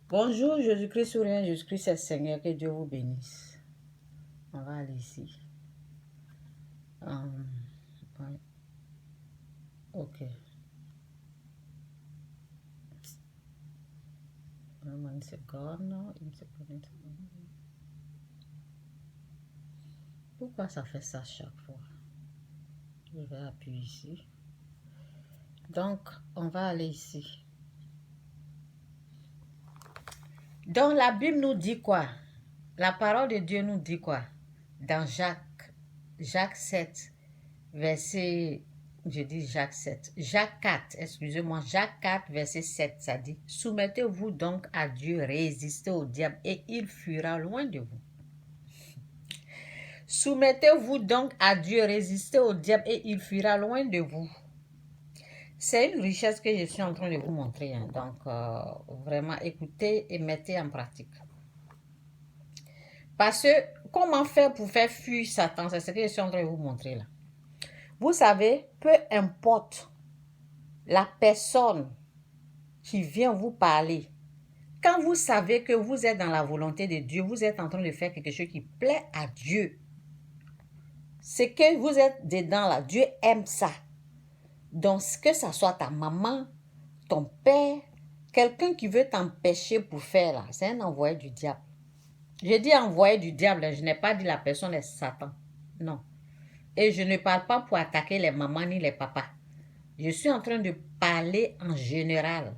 Bonjour, Jésus-Christ sourire, Jésus-Christ est Seigneur, que Dieu vous bénisse. On va aller ici. Ouais. Ok. Une seconde, une seconde. Pourquoi ça fait ça chaque fois? Je vais appuyer ici. Donc, on va aller ici. Donc, la Bible nous dit quoi? La parole de Dieu nous dit quoi? Dans Jacques 7, verset, je dis Jacques 7, Jacques 4, excusez-moi, Jacques 4, verset 7, ça dit, soumettez-vous donc à Dieu, résistez au diable et il fuira loin de vous. Soumettez-vous donc à Dieu, résistez au diable et il fuira loin de vous. C'est une richesse que je suis en train de vous montrer. Hein. Donc, vraiment, écoutez et mettez en pratique. Parce que, comment faire pour faire fuir Satan? C'est ce que je suis en train de vous montrer là. Vous savez, peu importe la personne qui vient vous parler, quand vous savez que vous êtes dans la volonté de Dieu, vous êtes en train de faire quelque chose qui plaît à Dieu. C'est que vous êtes dedans là, Dieu aime ça. Donc, que ça soit ta maman, ton père, quelqu'un qui veut t'empêcher pour faire là, c'est un envoyé du diable. Je dis envoyé du diable, je n'ai pas dit la personne est Satan. Non. Et je ne parle pas pour attaquer les mamans ni les papas. Je suis en train de parler en général.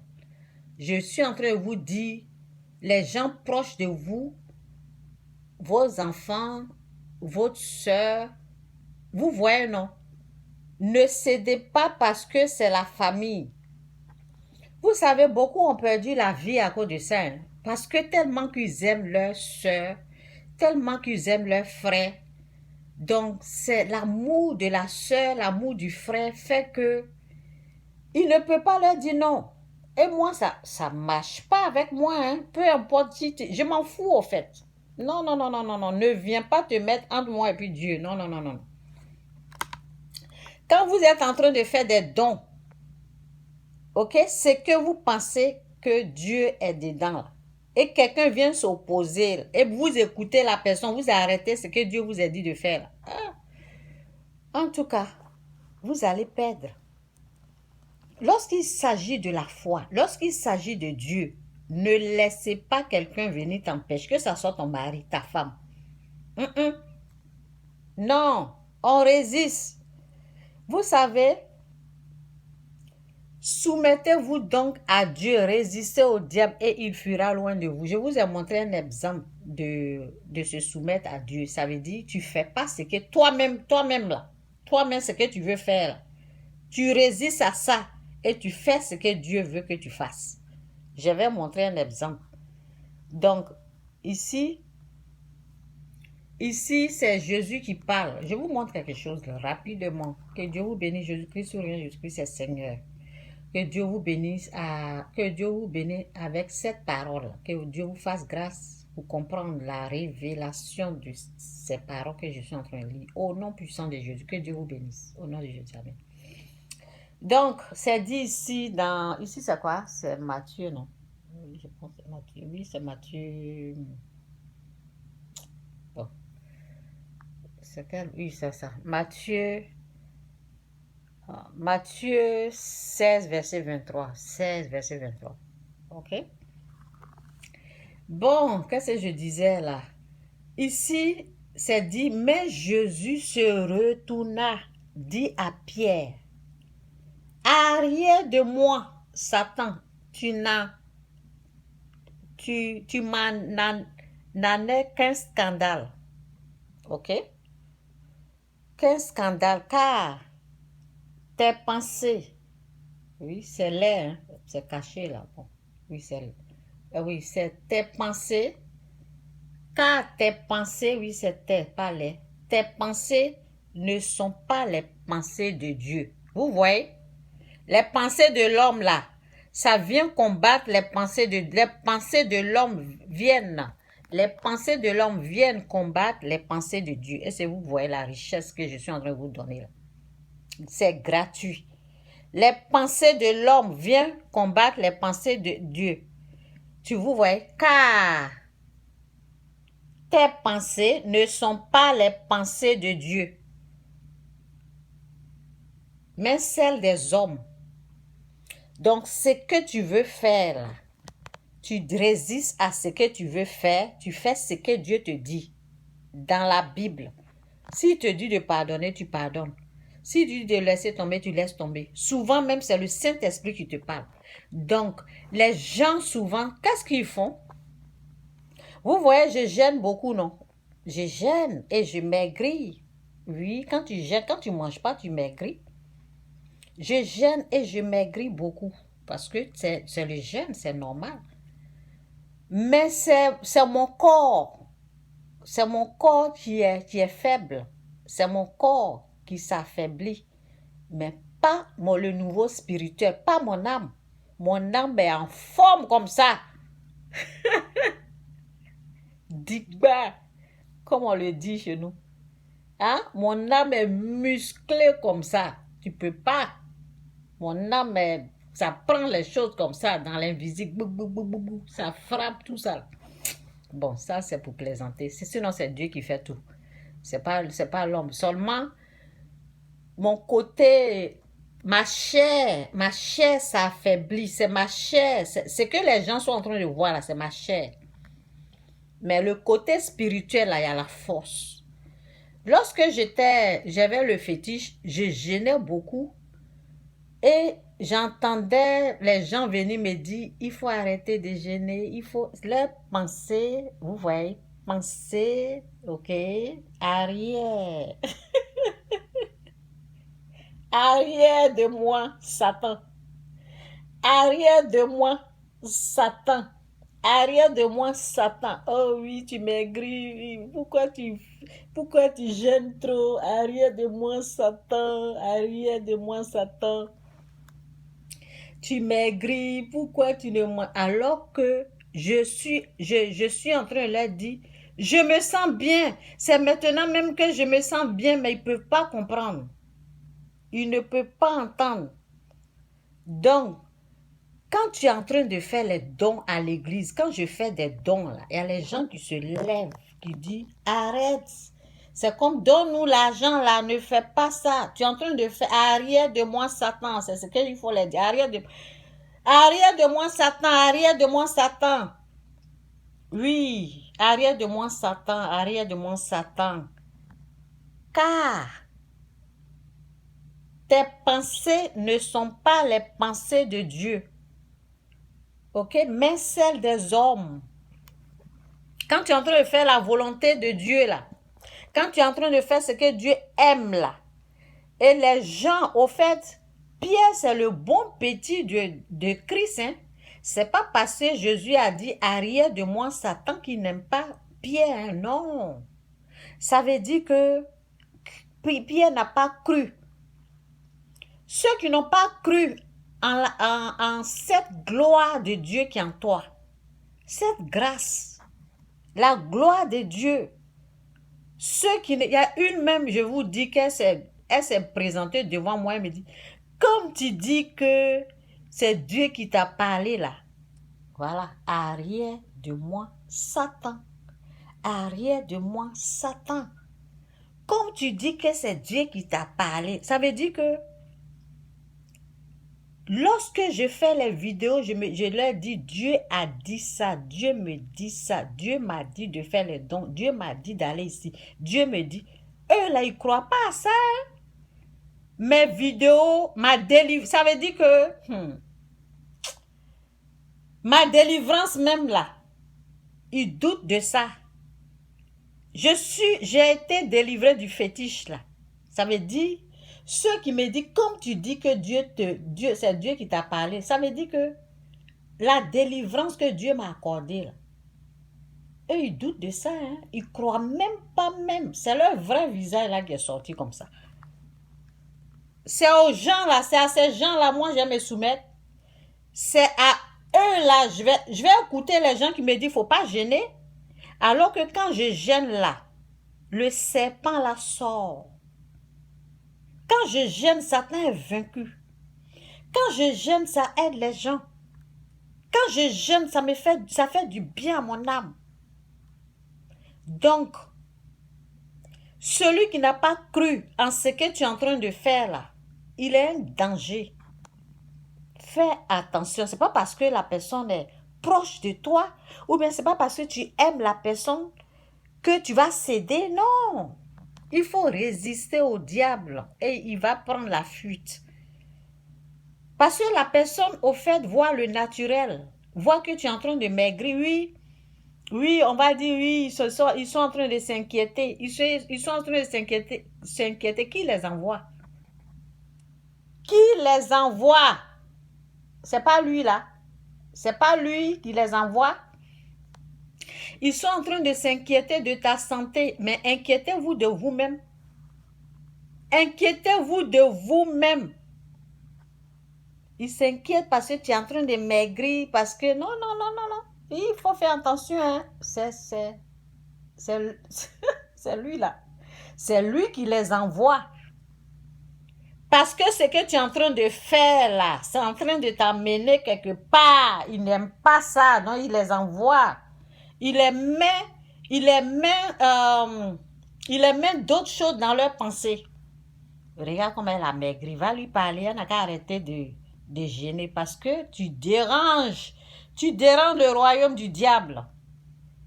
Je suis en train de vous dire, les gens proches de vous, vos enfants, votre soeur, vous voyez, non? Ne cédez pas parce que c'est la famille. Vous savez, beaucoup ont perdu la vie à cause de ça. Hein? Parce que tellement qu'ils aiment leur soeur, tellement qu'ils aiment leur frère. Donc, c'est l'amour de la soeur, l'amour du frère fait que il ne peut pas leur dire non. Et moi, ça marche pas avec moi. Hein? Peu importe si je m'en fous au fait. Non, non, non, non, non, non. Ne viens pas te mettre entre moi et puis Dieu. Non, non, non, non. Quand vous êtes en train de faire des dons, ok, c'est que vous pensez que Dieu est dedans. Et quelqu'un vient s'opposer et vous écoutez la personne, vous arrêtez ce que Dieu vous a dit de faire. Ah. En tout cas, vous allez perdre. Lorsqu'il s'agit de la foi, lorsqu'il s'agit de Dieu, ne laissez pas quelqu'un venir t'empêcher, que ce soit ton mari, ta femme. Non, on résiste. Vous savez, soumettez-vous donc à Dieu, résistez au diable et il fuira loin de vous. Je vous ai montré un exemple de se soumettre à Dieu. Ça veut dire, tu ne fais pas ce que toi-même là, toi-même ce que tu veux faire. Tu résistes à ça et tu fais ce que Dieu veut que tu fasses. Je vais montrer un exemple. Donc, ici, c'est Jésus qui parle. Je vous montre quelque chose rapidement. Que Dieu vous bénisse, Jésus-Christ sourire, Jésus-Christ est Seigneur. Que Dieu vous bénisse avec cette parole. Que Dieu vous fasse grâce pour comprendre la révélation de ces paroles que je suis en train de lire. Au nom puissant de Jésus, que Dieu vous bénisse. Au nom de Jésus, amen. Donc, c'est dit ici ici c'est quoi? C'est Matthieu, non? Je pense que c'est Matthieu. Oui, c'est Matthieu. Bon. C'est quel? Oui, c'est ça. Matthieu 16, verset 23. 16, verset 23. OK? Bon, qu'est-ce que je disais là? Ici, c'est dit, mais Jésus se retourna, dit à Pierre, arrière de moi, Satan, tu n'en es qu'un scandale. OK? Qu'un scandale, car tes pensées, oui, c'est laid, hein? C'est caché là. Bon. Oui, c'est tes pensées, car tes pensées, oui, c'est pas laid. Tes pensées ne sont pas les pensées de Dieu. Vous voyez? Les pensées de l'homme là, ça vient combattre les pensées de l'homme viennent. Les pensées de l'homme viennent combattre les pensées de Dieu. Et c'est vous voyez la richesse que je suis en train de vous donner là. C'est gratuit. Les pensées de l'homme viennent combattre les pensées de Dieu. Tu vous voyez? Car tes pensées ne sont pas les pensées de Dieu, mais celles des hommes. Donc, ce que tu veux faire, tu résistes à ce que tu veux faire, tu fais ce que Dieu te dit dans la Bible. S'il te dit de pardonner, tu pardonnes. S'il te dit de laisser tomber, tu laisses tomber. Souvent même, c'est le Saint-Esprit qui te parle. Donc, les gens souvent, qu'est-ce qu'ils font? Vous voyez, je gêne beaucoup, non? Je gêne et je maigris. Oui, quand tu gênes, quand tu ne manges pas, tu maigris. Je gêne et je maigris beaucoup. Parce que c'est le gêne, c'est normal. Mais c'est mon corps. C'est mon corps qui est faible. C'est mon corps qui s'affaiblit. Mais pas le nouveau spirituel, pas mon âme. Mon âme est en forme comme ça. Digba, comme on le dit chez nous. Hein? Mon âme est musclée comme ça. Tu peux pas. Mon âme ça prend les choses comme ça dans l'invisible. Ça frappe tout ça. Bon, ça c'est pour plaisanter. Sinon c'est Dieu qui fait tout. C'est pas l'homme. Seulement, mon côté, ma chair s'affaiblit. C'est ma chair. Ce que les gens sont en train de voir là, c'est ma chair. Mais le côté spirituel là, il y a la force. Lorsque j'avais le fétiche, je gênais beaucoup. Et j'entendais les gens venir me dire, il faut arrêter de gêner, il faut leur penser, vous voyez, penser, ok, arrière. Arrière de moi, Satan. Arrière de moi, Satan. Arrière de moi, Satan. Oh oui, tu maigris. Pourquoi tu gênes trop? Arrière de moi, Satan. Arrière de moi, Satan. Tu maigris. Pourquoi tu ne manges? Alors que je suis en train de leur dire, je me sens bien. C'est maintenant même que je me sens bien, mais ils ne peuvent pas comprendre. Ils ne peuvent pas entendre. Donc, quand tu es en train de faire les dons à l'église, quand je fais des dons, là, il y a les gens qui se lèvent, qui disent, arrête. C'est comme, donne-nous l'argent, là, ne fais pas ça. Tu es en train de faire, arrière de moi, Satan. C'est ce qu'il faut leur dire. Arrière de moi, Satan, arrière de moi, Satan. Oui, arrière de moi, Satan, arrière de moi, Satan. Car tes pensées ne sont pas les pensées de Dieu. Ok, mais celle des hommes. Quand tu es en train de faire la volonté de Dieu là, quand tu es en train de faire ce que Dieu aime là, et les gens, au fait, Pierre c'est le bon petit de Christ, hein. C'est pas parce que Jésus a dit arrière de moi Satan qui n'aime pas Pierre, hein, non. Ça veut dire que Pierre n'a pas cru. Ceux qui n'ont pas cru en cette gloire de Dieu qui est en toi, cette grâce, la gloire de Dieu. Il y a une même, je vous dis qu'elle s'est présentée devant moi, elle me dit, comme tu dis que c'est Dieu qui t'a parlé là, voilà, arrière de moi, Satan. Arrière de moi, Satan. Comme tu dis que c'est Dieu qui t'a parlé, ça veut dire que lorsque je fais les vidéos, je leur dis, Dieu a dit ça, Dieu me dit ça, Dieu m'a dit de faire les dons, Dieu m'a dit d'aller ici, Dieu me dit, eux là, ils ne croient pas à ça. Mes vidéos, ma délivrance, ça veut dire que ma délivrance même là, ils doutent de ça. J'ai été délivrée du fétiche là. Ça veut dire, ceux qui me disent, comme tu dis que c'est Dieu qui t'a parlé, ça veut dire que la délivrance que Dieu m'a accordée là, eux ils doutent de ça, hein. Ils croient même pas même. C'est leur vrai visage là qui est sorti comme ça. C'est aux gens là, c'est à ces gens là, moi je vais me soumettre. C'est à eux là, je vais écouter les gens qui me disent, faut pas gêner. Alors que quand je gêne là, le serpent là sort. Quand je gêne, Satan est vaincu. Quand je gêne, ça aide les gens. Quand je jeûne, ça fait du bien à mon âme. Donc, celui qui n'a pas cru en ce que tu es en train de faire là, il est un danger. Fais attention. C'est pas parce que la personne est proche de toi, ou bien c'est pas parce que tu aimes la personne que tu vas céder. Non. Il faut résister au diable et il va prendre la fuite. Parce que la personne, au fait, voit le naturel, voit que tu es en train de maigrir. Oui, oui, on va dire oui, ils sont en train de s'inquiéter. Ils sont en train de s'inquiéter. Qui les envoie? Qui les envoie? C'est pas lui là. C'est pas lui qui les envoie. Ils sont en train de s'inquiéter de ta santé, mais inquiétez-vous de vous-même. Inquiétez-vous de vous-même. Ils s'inquiètent parce que tu es en train de maigrir, parce que non, non, non, non, non. Il faut faire attention, hein. C'est lui là. C'est lui qui les envoie. Parce que ce que tu es en train de faire là, c'est en train de t'amener quelque part. Il n'aime pas ça, non, il les envoie. Il les met d'autres choses dans leurs pensées. Regarde comment elle a maigri. Va lui parler, elle n'a qu'à arrêter de gêner parce que tu déranges le royaume du diable.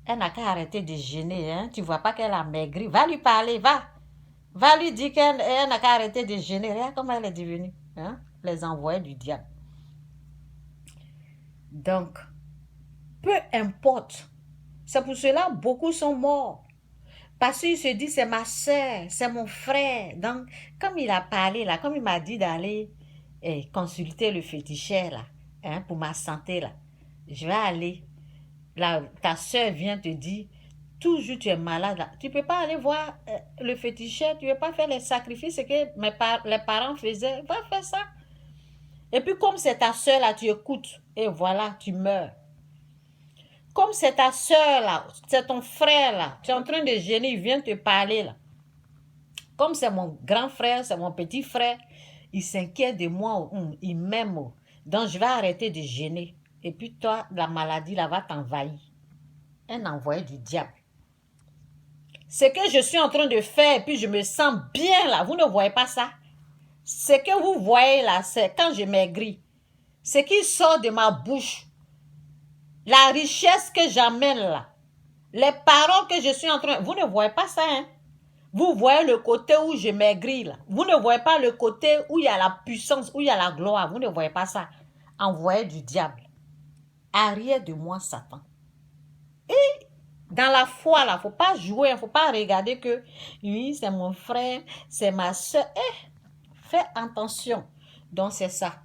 Elle n'a qu'à arrêter de gêner, hein. Tu vois pas qu'elle a maigri. Va lui parler, va. Va lui dire qu'elle n'a qu'à arrêter de gêner. Regarde comment elle est devenue, hein. Les envoyés du diable. Donc, peu importe. C'est pour cela que beaucoup sont morts. Parce qu'il se dit, c'est ma soeur, c'est mon frère. Donc, comme il a parlé là, comme il m'a dit d'aller consulter le féticheur là, hein, pour ma santé là, je vais aller. Là, ta soeur vient te dire, toujours tu es malade là. Tu ne peux pas aller voir le féticheur, tu ne peux pas faire les sacrifices que les parents faisaient. Va faire ça. Et puis comme c'est ta soeur là, tu écoutes et voilà, tu meurs. Comme c'est ta soeur là, c'est ton frère là, tu es en train de gêner, il vient te parler là. Comme c'est mon grand frère, c'est mon petit frère, il s'inquiète de moi, il m'aime. Donc je vais arrêter de gêner. Et puis toi, la maladie là va t'envahir. Un envoyé du diable. Ce que je suis en train de faire, et puis je me sens bien là, vous ne voyez pas ça? Ce que vous voyez là, c'est quand je maigris. Ce qui sort de ma bouche, la richesse que j'amène là, les paroles que je suis en train... Vous ne voyez pas ça, hein? Vous voyez le côté où je maigris là. Vous ne voyez pas le côté où il y a la puissance, où il y a la gloire. Vous ne voyez pas ça. Envoyé du diable. Arrière de moi, Satan. Et dans la foi là, il ne faut pas jouer, il ne faut pas regarder que oui, c'est mon frère, c'est ma soeur. Fais attention. Donc c'est ça.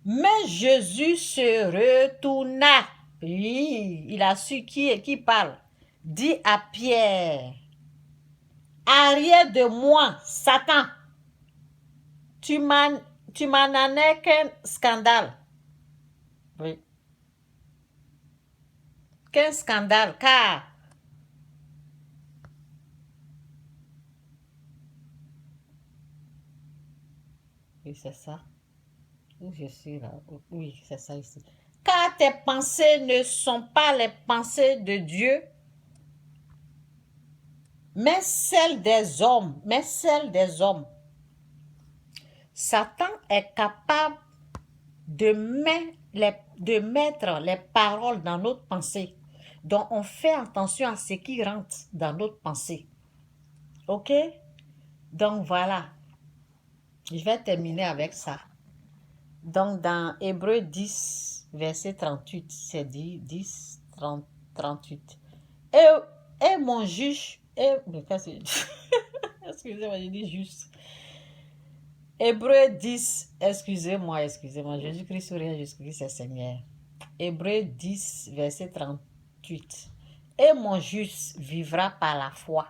Mais Jésus se retourna. Oui, il a su qui parle. Dit à Pierre, arrière de moi, Satan. Tu m'en as qu'un scandale. Oui. Qu'un scandale, car oui, c'est ça. Où je suis là. Oui, c'est ça ici. Car tes pensées ne sont pas les pensées de Dieu, mais celles des hommes. Satan est capable de mettre les paroles dans notre pensée. Donc, on fait attention à ce qui rentre dans notre pensée. OK? Donc, voilà. Je vais terminer avec ça. Donc, dans Hébreux 10, verset 38, c'est dit 10, 30, 38. Et mon juge... Excusez-moi, j'ai dit juste. Hébreux 10, excusez-moi, Jésus-Christ ou rien, Jésus-Christ c'est Seigneur. Hébreux 10, verset 38. Et mon juste vivra par la foi.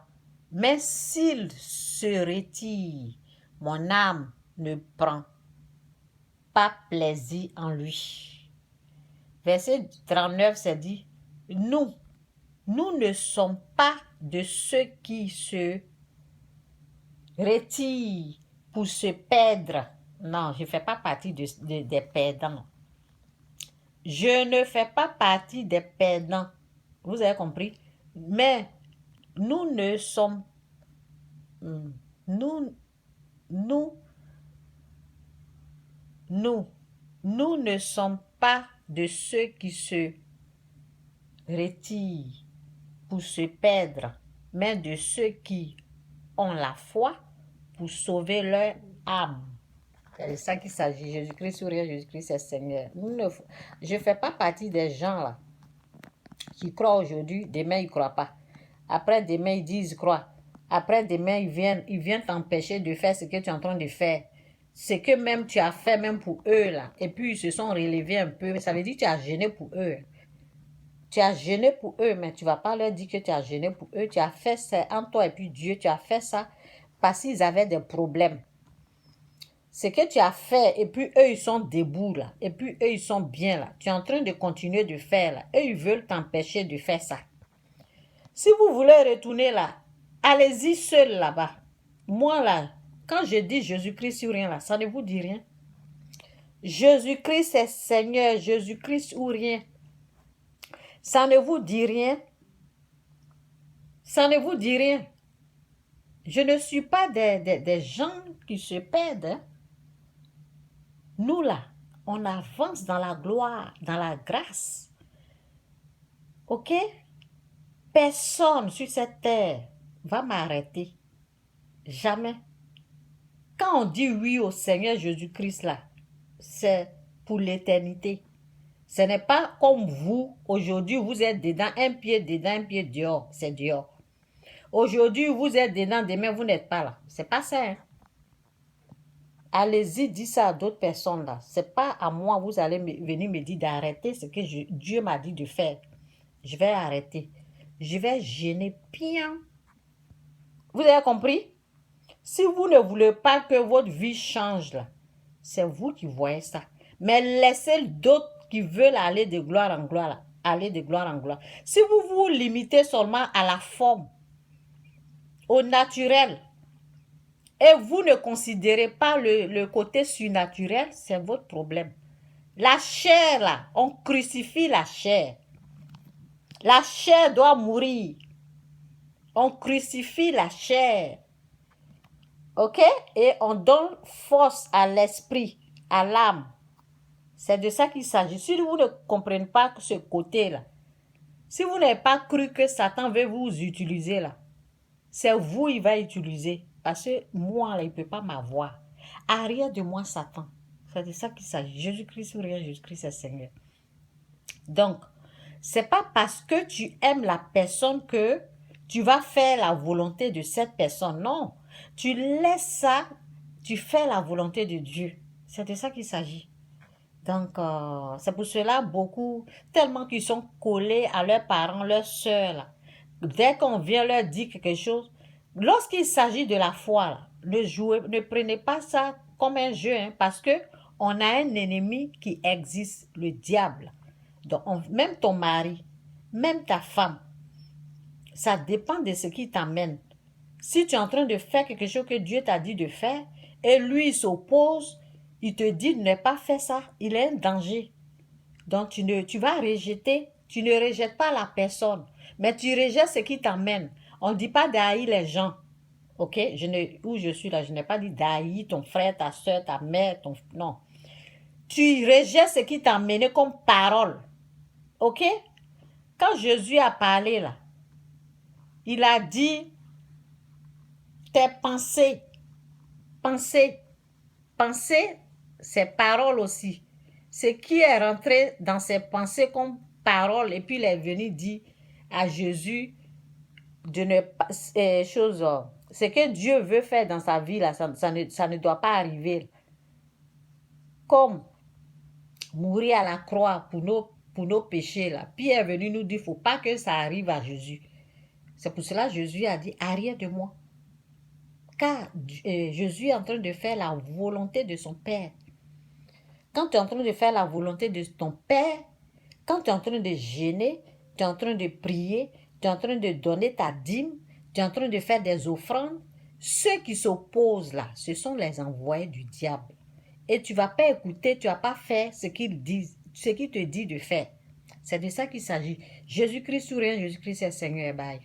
Mais s'il se retire, mon âme ne prend pas plaisir en lui. Verset 39, c'est dit, nous ne sommes pas de ceux qui se retirent pour se perdre. Non, je ne fais pas partie des perdants. Je ne fais pas partie des perdants. Vous avez compris? Mais nous ne sommes... Nous, nous, nous, nous ne sommes pas de ceux qui se retirent pour se perdre, mais de ceux qui ont la foi pour sauver leur âme. C'est de ça qu'il s'agit. Jésus-Christ sourire, Jésus-Christ est Seigneur. Je ne fais pas partie des gens là qui croient aujourd'hui, demain ils ne croient pas. Après demain ils disent ils croient. Après demain ils viennent t'empêcher de faire ce que tu es en train de faire. Ce que même tu as fait même pour eux là. Et puis ils se sont relevés un peu. Ça veut dire que tu as gêné pour eux. Tu as gêné pour eux, mais tu ne vas pas leur dire que tu as gêné pour eux. Tu as fait ça entre toi et puis Dieu. Tu as fait ça parce qu'ils avaient des problèmes. Ce que tu as fait, et puis eux, ils sont debout là. Et puis eux, ils sont bien là. Tu es en train de continuer de faire là. Eux, ils veulent t'empêcher de faire ça. Si vous voulez retourner là, allez-y seul là-bas. Moi là, quand je dis Jésus-Christ ou rien là, ça ne vous dit rien. Jésus-Christ est Seigneur, Jésus-Christ ou rien. Ça ne vous dit rien. Ça ne vous dit rien. Je ne suis pas des gens qui se perdent. Hein. Nous là, on avance dans la gloire, dans la grâce. Ok? Personne sur cette terre va m'arrêter. Jamais. Quand on dit oui au Seigneur Jésus-Christ là, c'est pour l'éternité. Ce n'est pas comme vous, aujourd'hui vous êtes dedans, un pied dedans, un pied dehors, c'est dehors. Aujourd'hui vous êtes dedans, demain vous n'êtes pas là. C'est pas ça. Hein? Allez-y, dites ça à d'autres personnes là. C'est pas à moi, vous allez venir me dire d'arrêter ce que Dieu m'a dit de faire. Je vais arrêter. Je vais gêner bien. Vous avez compris? Si vous ne voulez pas que votre vie change là, c'est vous qui voyez ça. Mais laissez d'autres qui veulent aller de gloire en gloire là, aller de gloire en gloire. Si vous vous limitez seulement à la forme, au naturel, et vous ne considérez pas le côté surnaturel, c'est votre problème. La chair là, on crucifie la chair. La chair doit mourir. On crucifie la chair. Ok? Et on donne force à l'esprit, à l'âme. C'est de ça qu'il s'agit. Si vous ne comprenez pas ce côté-là, si vous n'avez pas cru que Satan veut vous utiliser là, c'est vous il va utiliser. Parce que moi, là, il ne peut pas m'avoir. Arrière de moi, Satan. C'est de ça qu'il s'agit. Jésus-Christ ou rien, Jésus-Christ est Seigneur. Donc, c'est pas parce que tu aimes la personne que tu vas faire la volonté de cette personne. Non. Tu laisses ça, tu fais la volonté de Dieu. C'est de ça qu'il s'agit. Donc, c'est pour cela beaucoup, tellement qu'ils sont collés à leurs parents, leurs soeurs. Là. Dès qu'on vient leur dire quelque chose, lorsqu'il s'agit de la foi, là, ne prenez pas ça comme un jeu, hein, parce que on a un ennemi qui existe, le diable. Donc, même ton mari, même ta femme, ça dépend de ce qui t'amène. Si tu es en train de faire quelque chose que Dieu t'a dit de faire, et lui il s'oppose, il te dit de ne pas faire ça, il est un danger. Donc tu vas rejeter, tu ne rejettes pas la personne, mais tu rejettes ce qui t'amène. On ne dit pas d'haïr les gens. Ok, où je suis là, je n'ai pas dit d'haïr ton frère, ta soeur, ta mère, non. Tu rejettes ce qui t'a amené comme parole. Ok? Quand Jésus a parlé là, il a dit tes pensées. Pensées. Pensées, c'est parole aussi. Ce qui est rentré dans ses pensées comme parole, et puis il est venu dire à Jésus de ne pas. Ce que Dieu veut faire dans sa vie, là, ça ne doit pas arriver. Comme mourir à la croix pour nos péchés. Là. Puis est venu nous dire, il ne faut pas que ça arrive à Jésus. C'est pour cela que Jésus a dit, arrière de moi. Car Jésus est en train de faire la volonté de son Père. Quand tu es en train de faire la volonté de ton Père, quand tu es en train de jeûner, tu es en train de prier, tu es en train de donner ta dîme, tu es en train de faire des offrandes, ceux qui s'opposent là, ce sont les envoyés du diable. Et tu ne vas pas écouter, tu ne vas pas faire ce qu'ils disent. ce qu'il te dit de faire. C'est de ça qu'il s'agit. Jésus-Christ ou rien, Jésus-Christ est Seigneur et bye.